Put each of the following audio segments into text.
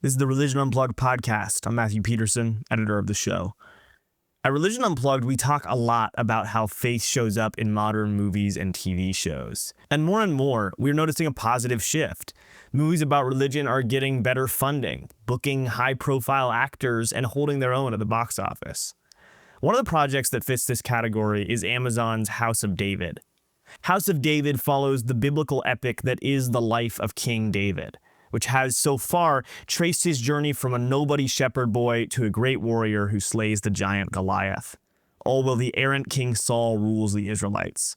This is the Religion Unplugged podcast. I'm Matthew Peterson, editor of the show. At Religion Unplugged, we talk a lot about how faith shows up in modern movies and TV shows. And more, we're noticing a positive shift. Movies about religion are getting better funding, booking high-profile actors, and holding their own at the box office. One of the projects that fits this category is Amazon's House of David. House of David follows the biblical epic that is the life of King David, which has so far traced his journey from a nobody shepherd boy to a great warrior who slays the giant Goliath, all while the Errant King Saul rules the Israelites.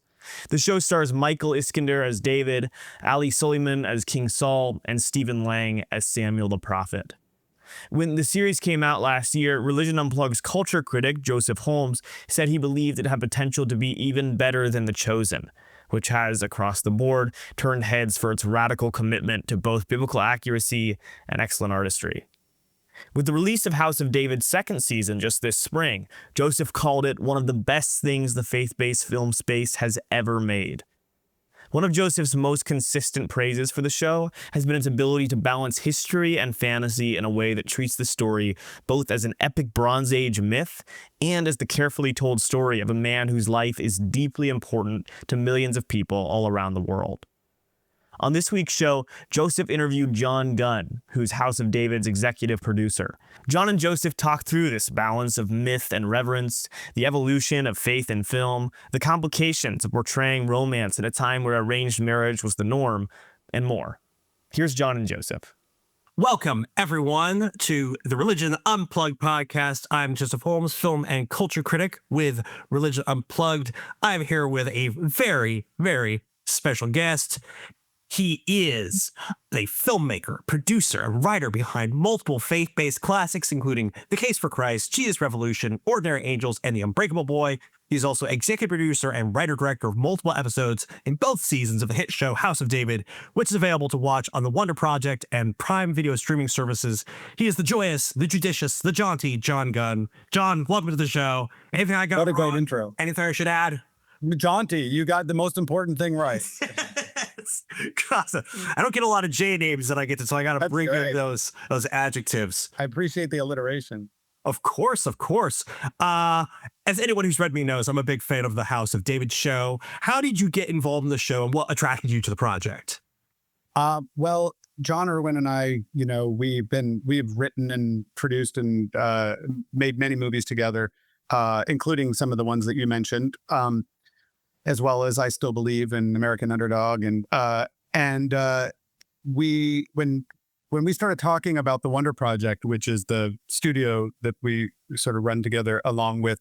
The show stars Michael Iskander as David, Suliman as King Saul, and Stephan Lang as Samuel the prophet. When the series came out last year, Religion Unplugged's culture critic, Holmes, said he believed it had potential to be even better than The Chosen, which has, across the board, turned heads for its radical commitment to both biblical accuracy and excellent artistry. With the release of House of David's second season just this spring, Joseph called it one of the best things the faith-based film space has ever made. One of Joseph's most consistent praises for the show has been its ability to balance history and fantasy in a way that treats the story both as an epic Bronze Age myth and as the carefully told story of a man whose life is deeply important to millions of people all around the world. On this week's show, Joseph interviewed John Gunn, who's House of David's executive producer. John and Joseph talked through this balance of myth and reverence, the evolution of faith in film, the complications of portraying romance at a time where arranged marriage was the norm, and more. Here's John and Joseph. Welcome, everyone, to the Religion Unplugged podcast. I'm Joseph Holmes, film and culture critic with Religion Unplugged. I'm here with a very, very special guest. He is a filmmaker, producer, and writer behind multiple faith-based classics, including The Case for Christ, Jesus Revolution, Ordinary Angels, and The Unbreakable Boy. He's also executive producer and writer-director of multiple episodes in both seasons of the hit show House of David, which is available to watch on the Wonder Project and Prime Video streaming services. He is the joyous, the judicious, the jaunty John Gunn. John, welcome to the show. Anything I got What a wrong? great intro. Anything I should add? Jaunty, you got the most important thing right. God, I don't get a lot of J names that I get to, so I got to bring in those adjectives. I appreciate the alliteration. Of course. As anyone who's read me knows, I'm a big fan of the House of David show. How did you get involved in the show, and what attracted you to the project? Well, John Irwin and I, we've written and produced and made many movies together, including some of the ones that you mentioned. As well as I Still Believe in American Underdog. And when we started talking about the Wonder Project, which is the studio that we sort of run together along with,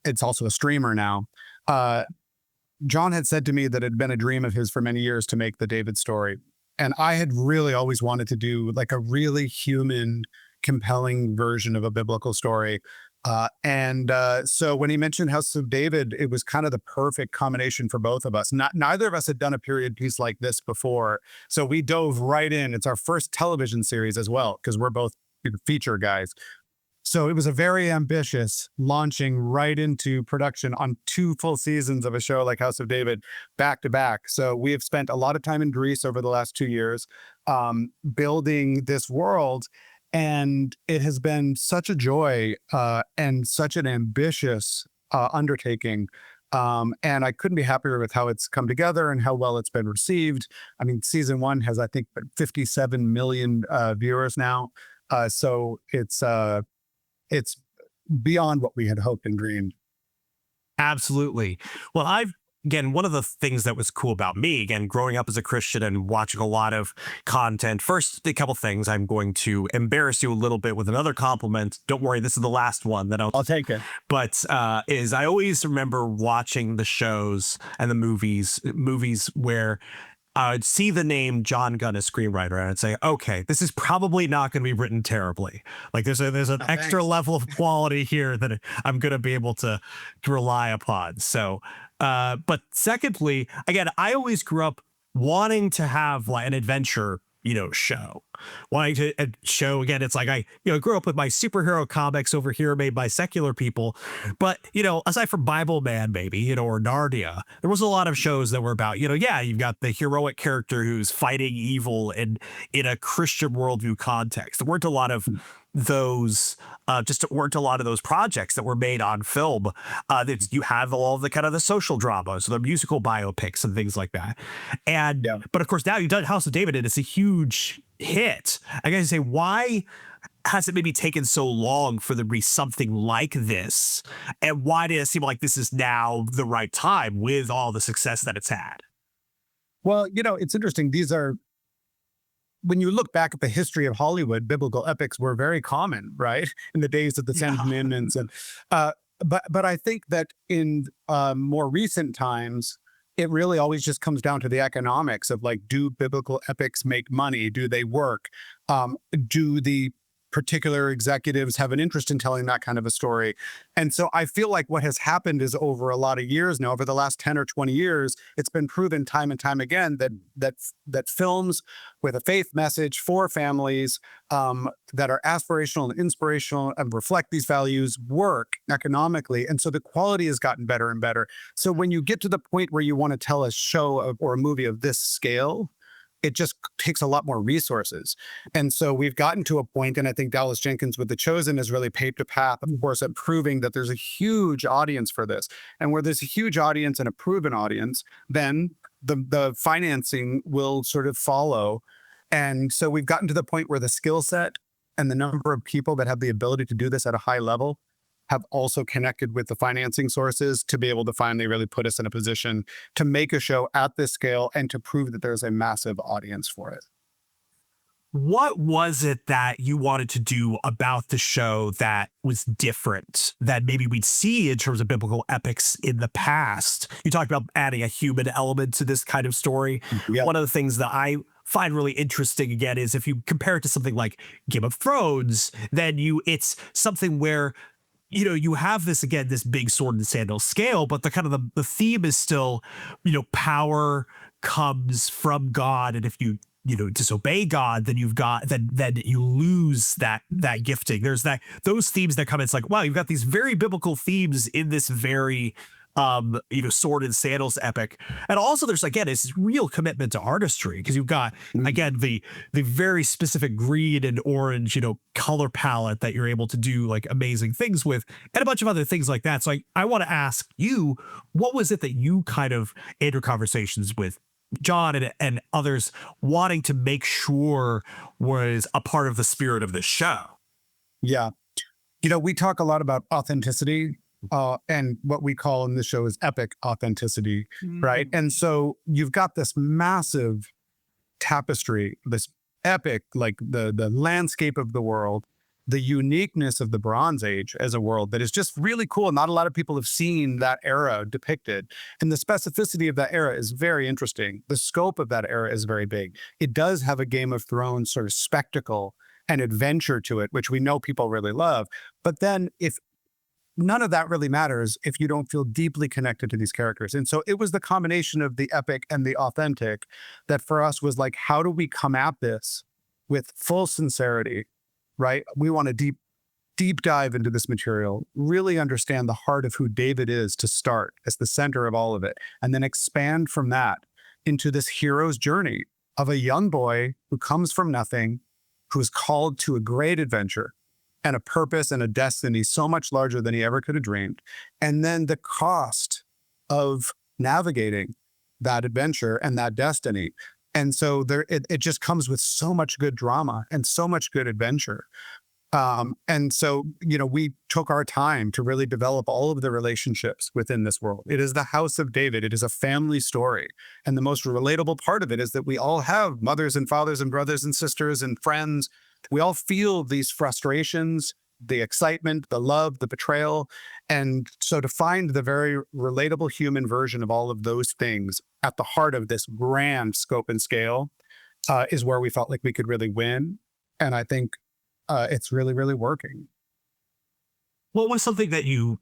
it's also a streamer now. John had said to me that it had been a dream of his for many years to make the David story. And I had really always wanted to do like a really human, compelling version of a biblical story. So when he mentioned House of David, it was kind of the perfect combination for both of us. Neither of us had done a period piece like this before. So we dove right in. It's our first television series as well, because we're both feature guys. So it was a very ambitious launching right into production on 2 full seasons of a show like House of David back to back. So we have spent a lot of time in Greece over the last 2 years, building this world. And it has been such a joy and such an ambitious undertaking. And I couldn't be happier with how it's come together and how well it's been received. I mean, season 1 has, I think, 57 million viewers now. So it's beyond what we had hoped and dreamed. Absolutely. Well, Again, one of the things that was cool about me, again, growing up as a Christian and watching a lot of content, first, a couple things. I'm going to embarrass you a little bit with another compliment. Don't worry, this is the last one that I'll take it. But is I always remember watching the shows and the movies where I'd see the name John Gunn as screenwriter, and I'd say, okay, this is probably not going to be written terribly. Like there's an extra level of quality here that I'm going to be able to rely upon. So, but secondly, again, I always grew up wanting to have like an adventure show. Wanting to show, again, it's like I grew up with my superhero comics over here made by secular people, but aside from Bible Man maybe, or Narnia, there was a lot of shows that were about, yeah, you've got the heroic character who's fighting evil in a Christian worldview context. There weren't a lot of those just weren't a lot of those projects that were made on film. That you have all the kind of the social dramas, the musical biopics and things like that. And but of course now you've done House of David and it's a huge hit. I gotta say, why has it maybe taken so long for there to be something like this? And why did it seem like this is now the right time with all the success that it's had? Well, it's interesting. These are, when you look back at the history of Hollywood, biblical epics were very common, right? In the days of the Ten Commandments. And but I think that in more recent times, it really always just comes down to the economics of like, do biblical epics make money? Do they work? Do the particular executives have an interest in telling that kind of a story? And so I feel like what has happened is over a lot of years now, over the last 10 or 20 years, it's been proven time and time again that films with a faith message for families that are aspirational and inspirational and reflect these values work economically. And so the quality has gotten better and better. So when you get to the point where you want to tell a show or a movie of this scale, it just takes a lot more resources. And so we've gotten to a point, and I think Dallas Jenkins with The Chosen has really paved a path, of course, at proving that there's a huge audience for this. And where there's a huge audience and a proven audience, then the financing will sort of follow. And so we've gotten to the point where the skill set and the number of people that have the ability to do this at a high level have also connected with the financing sources to be able to finally really put us in a position to make a show at this scale and to prove that there's a massive audience for it. What was it that you wanted to do about the show that was different that maybe we'd see in terms of biblical epics in the past? You talked about adding a human element to this kind of story. Yeah. One of the things that I find really interesting, again, is if you compare it to something like Game of Thrones, then it's something where you have this, again, this big sword and sandal scale, but the kind of the theme is still, power comes from God. And if you disobey God, then then you lose that gifting. There's those themes that come. It's like, wow, you've got these very biblical themes in this very sword and sandals epic. And also there's, again, this real commitment to artistry, because you've got, again, the very specific green and orange, color palette that you're able to do like amazing things with, and a bunch of other things like that. So I want to ask you, what was it that you kind of, in your conversations with John and others, wanting to make sure was a part of the spirit of the show? Yeah. We talk a lot about authenticity. And what we call in this show is epic authenticity, right? And so you've got this massive tapestry, this epic, like the landscape of the world, the uniqueness of the Bronze Age as a world that is just really cool. Not a lot of people have seen that era depicted. And the specificity of that era is very interesting. The scope of that era is very big. It does have a Game of Thrones sort of spectacle and adventure to it, which we know people really love. But then none of that really matters if you don't feel deeply connected to these characters. And so it was the combination of the epic and the authentic that for us was like, how do we come at this with full sincerity, right? We want to deep dive into this material, really understand the heart of who David is to start as the center of all of it, and then expand from that into this hero's journey of a young boy who comes from nothing, who is called to a great adventure and a purpose and a destiny so much larger than he ever could have dreamed. And then the cost of navigating that adventure and that destiny. And so it just comes with so much good drama and so much good adventure. And so, we took our time to really develop all of the relationships within this world. It is the House of David. It is a family story. And the most relatable part of it is that we all have mothers and fathers and brothers and sisters and friends. We all feel these frustrations, the excitement, the love, the betrayal. And so to find the very relatable human version of all of those things at the heart of this grand scope and scale is where we felt like we could really win. And I think it's really, really working. What was something that you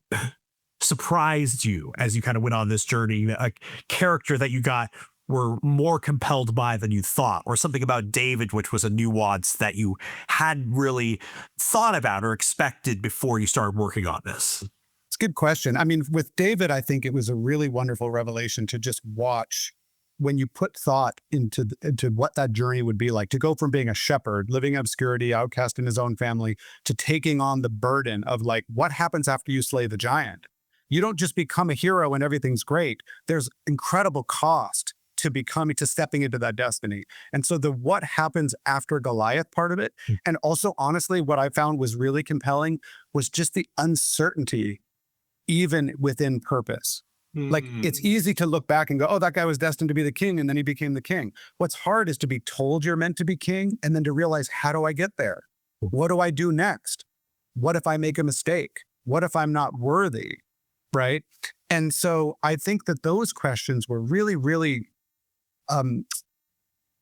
surprised you as you kind of went on this journey, a character that you got were more compelled by than you thought, or something about David, which was a nuance that you hadn't really thought about or expected before you started working on this? It's a good question. I mean, with David, I think it was a really wonderful revelation to just watch when you put thought into what that journey would be like, to go from being a shepherd, living in obscurity, outcast in his own family, to taking on the burden of like, what happens after you slay the giant? You don't just become a hero and everything's great. There's incredible cost to stepping into that destiny. And so the what happens after Goliath part of it, and also honestly, what I found was really compelling was just the uncertainty, even within purpose. Like, it's easy to look back and go, oh, that guy was destined to be the king, and then he became the king. What's hard is to be told you're meant to be king, and then to realize, how do I get there? What do I do next? What if I make a mistake? What if I'm not worthy? Right? And so I think that those questions were really, really,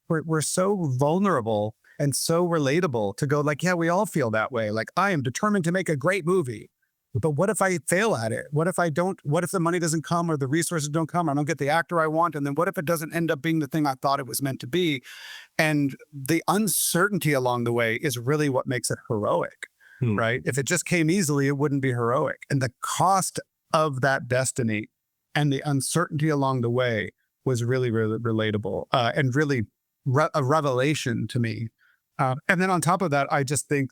we're so vulnerable and so relatable to go like, yeah, we all feel that way. Like, I am determined to make a great movie. But what if I fail at it? What if I don't? What if the money doesn't come, or the resources don't come, or I don't get the actor I want? And then what if it doesn't end up being the thing I thought it was meant to be? And the uncertainty along the way is really what makes it heroic, right? If it just came easily, it wouldn't be heroic. And the cost of that destiny and the uncertainty along the way was really, really relatable, and really a revelation to me. And then on top of that, I just think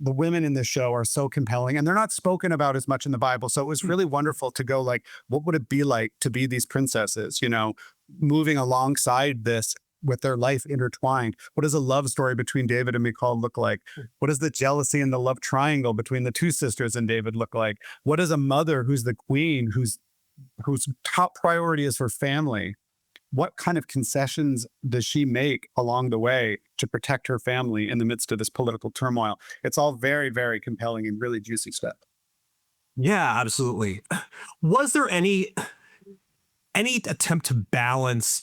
the women in this show are so compelling, and they're not spoken about as much in the Bible. So it was really wonderful to go like, what would it be like to be these princesses, you know, moving alongside this with their life intertwined? What does a love story between David and Michal look like? What does the jealousy and the love triangle between the two sisters and David look like? What is a mother who's the queen, whose top priority is her family? What kind of concessions does she make along the way to protect her family in the midst of this political turmoil? It's all very, very compelling and really juicy stuff. Yeah, absolutely. Was there any attempt to balance,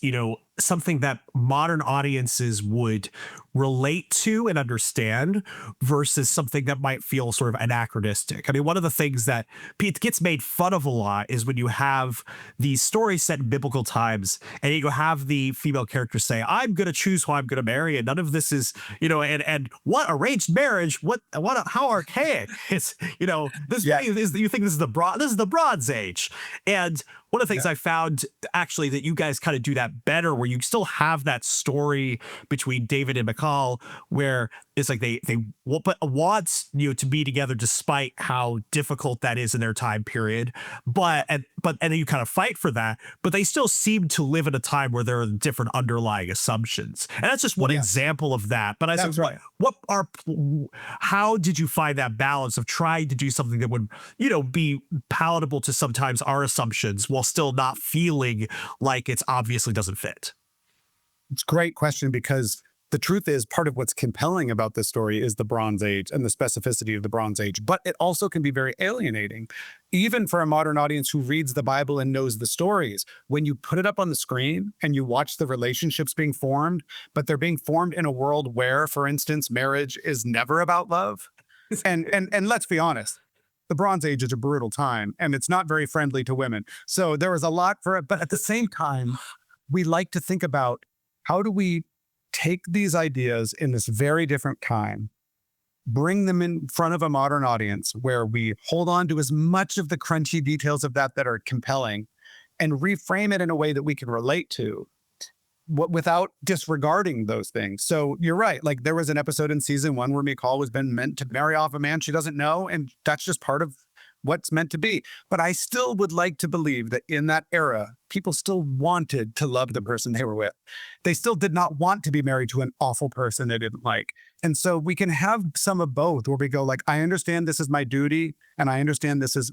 something that modern audiences would relate to and understand versus something that might feel sort of anachronistic? I mean, one of the things that gets made fun of a lot is when you have these stories set in biblical times and you have the female character say, I'm going to choose who I'm going to marry. And none of this is, and what arranged marriage, how archaic it's, this is, you think this is the Bronze Age. And one of the things I found actually that you guys kind of do that better, where you still have that story between David and Michal, where it's like they want to be together despite how difficult that is in their time period, and then you kind of fight for that, but they still seem to live in a time where there are different underlying assumptions, and that's just one example of that. But I said, right. How did you find that balance of trying to do something that would be palatable to sometimes our assumptions while still not feeling like it's obviously doesn't fit? It's a great question, because the truth is, part of what's compelling about this story is the Bronze Age and the specificity of the Bronze Age, but it also can be very alienating, even for a modern audience who reads the Bible and knows the stories. When you put it up on the screen and you watch the relationships being formed, but they're being formed in a world where, for instance, marriage is never about love. And let's be honest, the Bronze Age is a brutal time, and it's not very friendly to women. So there was a lot for it, but at the same time, we like to think about, how do we take these ideas in this very different time, bring them in front of a modern audience where we hold on to as much of the crunchy details of that are compelling, and reframe it in a way that we can relate to, without disregarding those things. So you're right. Like, there was an episode in season 1 where Michal was meant to marry off a man she doesn't know, and that's just part of what's meant to be. But I still would like to believe that in that era, people still wanted to love the person they were with. They still did not want to be married to an awful person they didn't like. And so we can have some of both, where we go like, I understand this is my duty, and I understand this has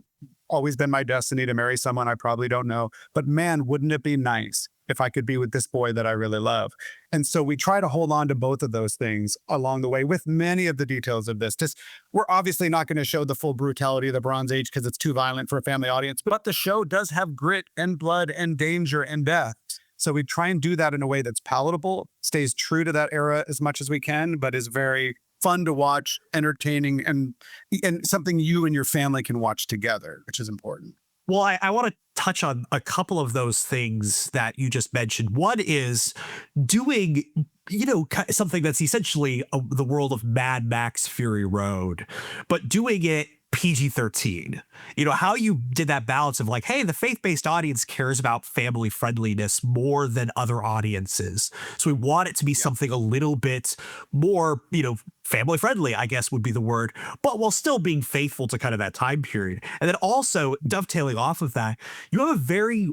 always been my destiny to marry someone I probably don't know. But man, wouldn't it be nice if I could be with this boy that I really love? And so we try to hold on to both of those things along the way with many of the details of this. We're obviously not going to show the full brutality of the Bronze Age because it's too violent for a family audience, but the show does have grit and blood and danger and death. So we try and do that in a way that's palatable, stays true to that era as much as we can, but is very fun to watch, entertaining, and something you and your family can watch together, which is important. Well, I want to touch on a couple of those things that you just mentioned. One is doing, something that's essentially the world of Mad Max Fury Road, but doing it PG-13. How you did that balance of like, hey, the faith-based audience cares about family friendliness more than other audiences. So we want it to be something a little bit more, family friendly, I guess would be the word, but while still being faithful to kind of that time period. And then also dovetailing off of that, you have a very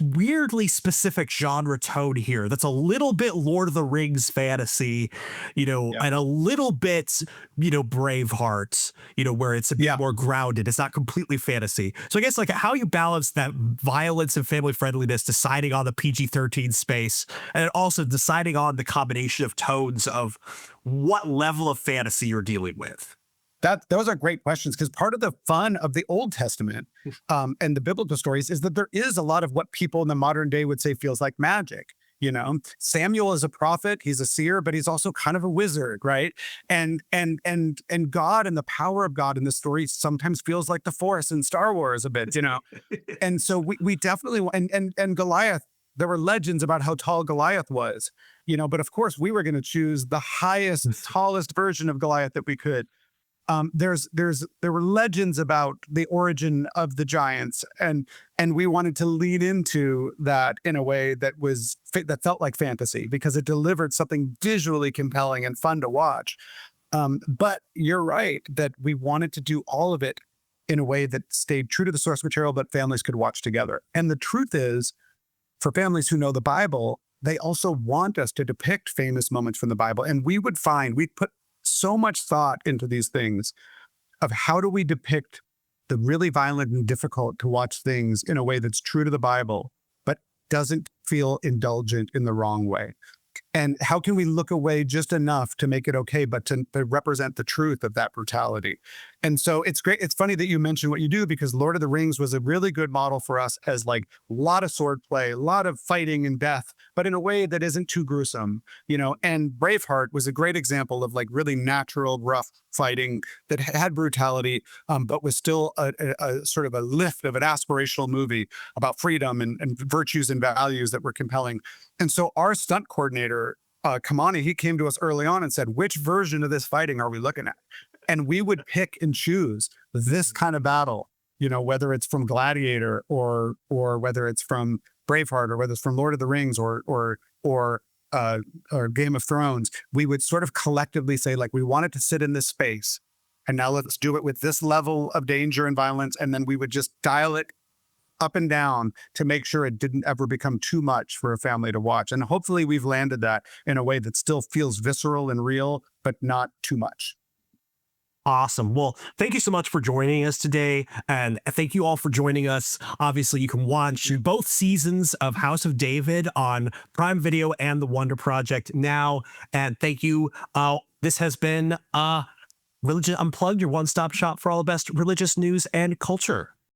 weirdly specific genre tone here that's a little bit Lord of the Rings fantasy, and a little bit, Braveheart, where it's a bit more grounded. It's not completely fantasy. So I guess like how you balance that violence and family friendliness, deciding on the PG-13 space, and then also deciding on the combination of tones of what level of fantasy you're dealing with. Those are great questions, because part of the fun of the Old Testament and the biblical stories is that there is a lot of what people in the modern day would say feels like magic. Samuel is a prophet, he's a seer, but he's also kind of a wizard, right? And God and the power of God in the story sometimes feels like the Force in Star Wars a bit, And so we definitely and Goliath. There were legends about how tall Goliath was, but of course we were going to choose the highest, tallest version of Goliath that we could. There were legends about the origin of the giants, and we wanted to lean into that in a way that felt like fantasy, because it delivered something visually compelling and fun to watch. But you're right that we wanted to do all of it in a way that stayed true to the source material, but families could watch together. And the truth is, for families who know the Bible, they also want us to depict famous moments from the Bible. And we'd put so much thought into these things of how do we depict the really violent and difficult to watch things in a way that's true to the Bible, but doesn't feel indulgent in the wrong way. And how can we look away just enough to make it okay, but to represent the truth of that brutality? And so it's great. It's funny that you mentioned what you do, because Lord of the Rings was a really good model for us, as like a lot of swordplay, a lot of fighting and death, but in a way that isn't too gruesome, and Braveheart was a great example of like really natural, rough fighting that had brutality, but was still a sort of a lift of an aspirational movie about freedom and virtues and values that were compelling. And so our stunt coordinator, Kamani, he came to us early on and said, which version of this fighting are we looking at? And we would pick and choose this kind of battle, whether it's from Gladiator or whether it's from Braveheart, or whether it's from Lord of the Rings or Game of Thrones. We would sort of collectively say, like, we want it to sit in this space, and now let's do it with this level of danger and violence. And then we would just dial it up and down to make sure it didn't ever become too much for a family to watch. And hopefully we've landed that in a way that still feels visceral and real, but not too much. Awesome. Well, thank you so much for joining us today. And thank you all for joining us. Obviously, you can watch both seasons of House of David on Prime Video and The Wonder Project now. And thank you. This has been Religion Unplugged, your one-stop shop for all the best religious news and culture.